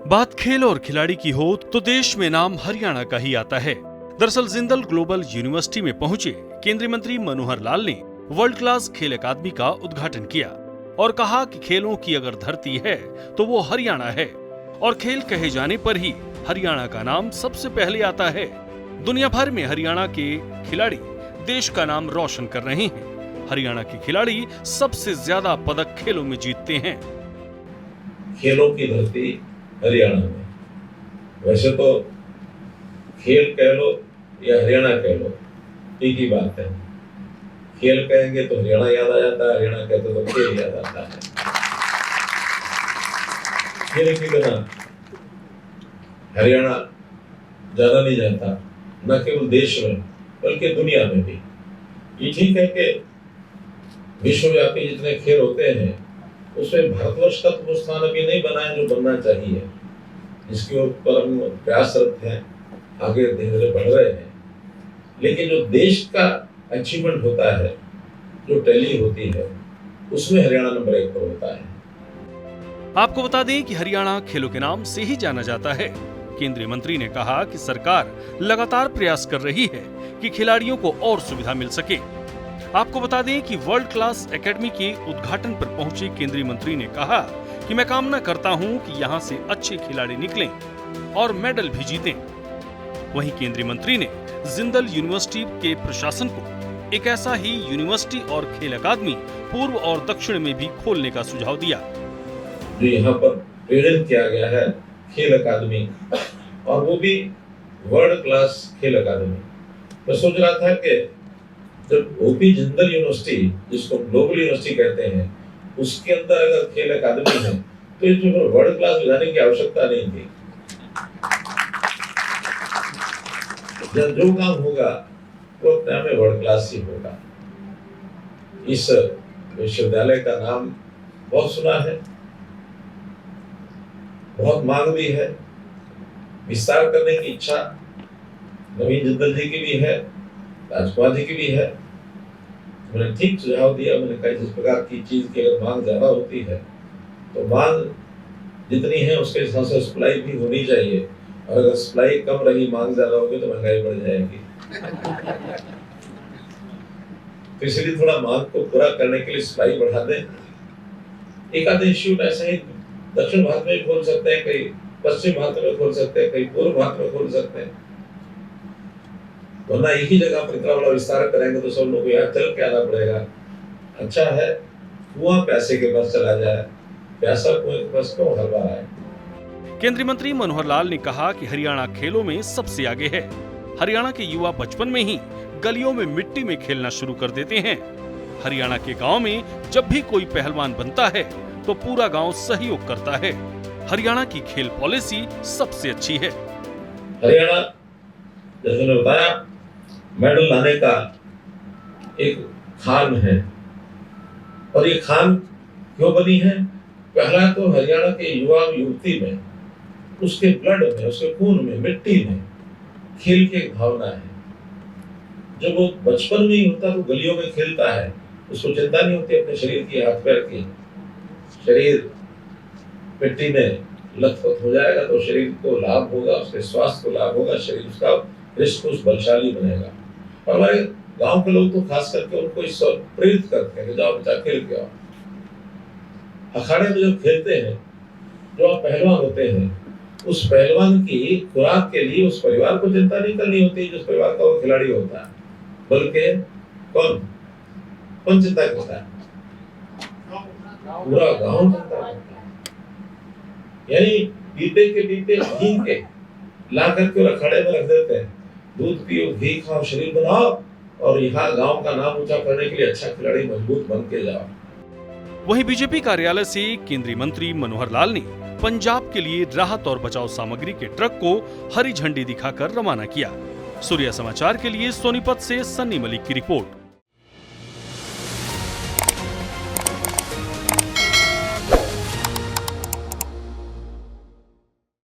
बात खेल और खिलाड़ी की हो तो देश में नाम हरियाणा का ही आता है। दरअसल जिंदल ग्लोबल यूनिवर्सिटी में पहुंचे केंद्रीय मंत्री मनोहर लाल ने वर्ल्ड क्लास खेल अकादमी का उद्घाटन किया और कहा कि खेलों की अगर धरती है तो वो हरियाणा है और खेल कहे जाने पर ही हरियाणा का नाम सबसे पहले आता है। दुनिया भर में हरियाणा के खिलाड़ी देश का नाम रोशन कर रहे हैं। हरियाणा के खिलाड़ी सबसे ज्यादा पदक खेलों में जीतते हैं। खेलों की धरती हरियाणा में। वैसे तो खेल कह लो या हरियाणा कह लो, एक ही बात है। खेल कहेंगे तो हरियाणा याद आ जाता है, हरियाणा कहते तो खेल याद आता है। खेल के बिना हरियाणा जाना नहीं जाता, न केवल देश में बल्कि दुनिया में भी। ये ठीक है कि विश्वव्यापी जितने खेल होते हैं उसमें भारतवर्ष का तो स्थान अभी नहीं बना है जो बनना चाहिए, जिसके ऊपर हम प्रयासरत हैं, आगे धीरे धीरे बढ़ रहे हैं। लेकिन जो देश का अचीवमेंट होता है, जो टैली होती है, उसमें हरियाणा नंबर 1 पर होता है। आपको बता दें कि हरियाणा खेलों के नाम से ही जाना जाता है। केंद्रीय मंत्री ने कहा कि सरकार लगातार प्रयास कर रही है कि खिलाड़ियों को और सुविधा मिल सके। आपको बता दें कि वर्ल्ड क्लास एकेडमी के उद्घाटन पर पहुंचे केंद्रीय मंत्री ने कहा कि मैं कामना करता हूं कि यहां से अच्छे खिलाड़ी निकलें और मेडल भी जीतें। वहीं केंद्रीय मंत्री ने जिंदल यूनिवर्सिटी के प्रशासन को एक ऐसा ही यूनिवर्सिटी और खेल अकादमी पूर्व और दक्षिण में भी खोलने का सुझाव दिया। जो यहाँ पर प्रेरित किया गया है खेल अकादमी, और वो भी वर्ल्ड क्लास खेल अकादमी। मैं सोच रहा था कि जब ओपी जिंदल यूनिवर्सिटी, जिसको ग्लोबल यूनिवर्सिटी कहते हैं, उसके अंदर अगर खेल अकादमी है तो इसमें वर्ल्ड क्लास जाने की आवश्यकता नहीं थी। जब जो काम होगा वो अपने आप में वर्ल्ड क्लास ही होगा। इस विश्वविद्यालय का नाम बहुत सुना है, बहुत मांग भी है, विस्तार करने की इच्छा नवीन जिंदल जी की भी है, राजकुमार जी की भी है। मैंने ठीक सुझाव दिया। मैंने कहा जिस प्रकार की चीज की अगर मांग ज्यादा होती है तो मांग जितनी है उसके हिसाब से सप्लाई भी होनी चाहिए, और अगर सप्लाई कम रही, मांग ज्यादा होगी तो महंगाई बढ़ जाएगी। तो इसलिए थोड़ा मांग को पूरा करने के लिए सप्लाई बढ़ा दें। एक आधे इंस्टीट्यूट ऐसे ही दक्षिण भारत में खोल सकते हैं, कहीं पश्चिम भारत में खोल सकते हैं, कहीं पूर्व भारत में खोल सकते हैं। वरना एक ही जगह पर इतना बड़ा विस्तार करेंगे तो सब लोग यहाँ चल के आना पड़ेगा। अच्छा है कुआं पैसे के पास चला जाए, पैसा कुएं के पास क्यों हर बार आए। केंद्रीय मंत्री मनोहर लाल ने कहा कि हरियाणा खेलों में सबसे आगे है। हरियाणा के युवा बचपन में ही गलियों में मिट्टी में खेलना शुरू कर देते हैं। हरियाणा के गांव में जब भी कोई पहलवान बनता है तो पूरा गांव सहयोग करता है। हरियाणा की खेल पॉलिसी सबसे अच्छी है। हरियाणा, जैसे मैंने बताया, मेडल लाने का एक खान है। और ये खान क्यों बनी है? पहला तो हरियाणा के युवा युवती में, उसके ब्लड में, उसके खून में, मिट्टी में खेल की एक भावना है। जब वो बचपन में ही होता तो गलियों में खेलता है, उसको चिंता नहीं होती अपने शरीर की, हाथ पैर की। शरीर मिट्टी में लथपथ हो जाएगा तो शरीर को लाभ होगा, उसके स्वास्थ्य को लाभ होगा, शरीर उसका हृष्ट बलशाली बनेगा। और हमारे गांव के लोग तो खास करके उनको इस प्रेरित करते हैं कि जाओ बच्चा खेल के आओ। अखाड़े में जब खेलते हैं, जो आप पहलवान होते हैं, उस पहलवान की खुराक के लिए उस परिवार को चिंता नहीं करनी होती जिस परिवार का वो खिलाड़ी होता है, बल्कि कौन चिंता करता है? पूरा गांव चिंता करता है। यानी पीते के पीते घी के ला करके अखाड़े में रख देते हैं, दूध पियो, घी खाओ, शरीर बनाओ, और यहाँ गांव का नाम ऊंचा करने के लिए अच्छा खिलाड़ी मजबूत बन के जाओ। वहीं बीजेपी कार्यालय से केंद्रीय मंत्री मनोहर लाल ने पंजाब के लिए राहत और बचाव सामग्री के ट्रक को हरी झंडी दिखाकर रवाना किया। सूर्या समाचार के लिए सोनीपत से सन्नी मलिक की रिपोर्ट।